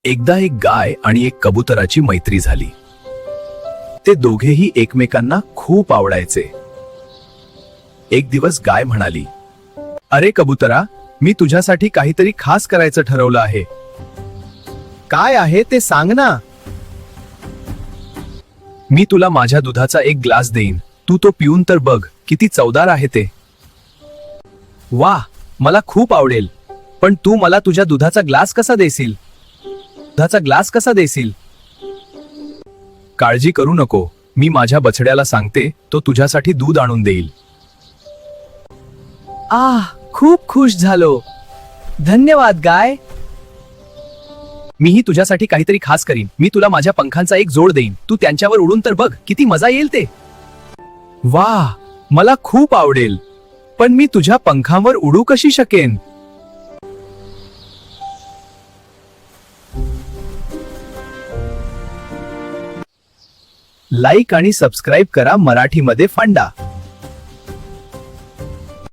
एकदा एक गाय आणि एक कबुतराची मैत्री झाली. ते दोघेही एकमेकांना खूप आवडायचे. एक दिवस गाय म्हणाली, अरे कबुतरा, मी तुझ्यासाठी काहीतरी खास करायचं ठरवलं आहे. काय आहे ते सांग ना. मी तुला माझ्या दुधाचा एक ग्लास देईन, तू तो पिऊन तर बघ किती चवदार आहे ते. वाह, मला खूप आवडेल. पण तू मला तुझ्या दुधाचा ग्लास कसा देशील? काळजी करू नको, मी माझ्या बछड्याला सांगते, तो तुझ्यासाठी दूध आणून देईल. खूप खुश झालो. धन्यवाद गाय. मीही तुझ्यासाठी काहीतरी खास करीन. मी तुला माझ्या पंखांचा एक जोड देईन, तू त्यांच्यावर उडून तर बघ किती मजा येईल ते. वाह, मला खूप आवडेल. पण मी तुझ्या पंखांवर उडू कशी शकेन? लाईक आणि सबस्क्राईब करा मराठीमध्ये फंडा.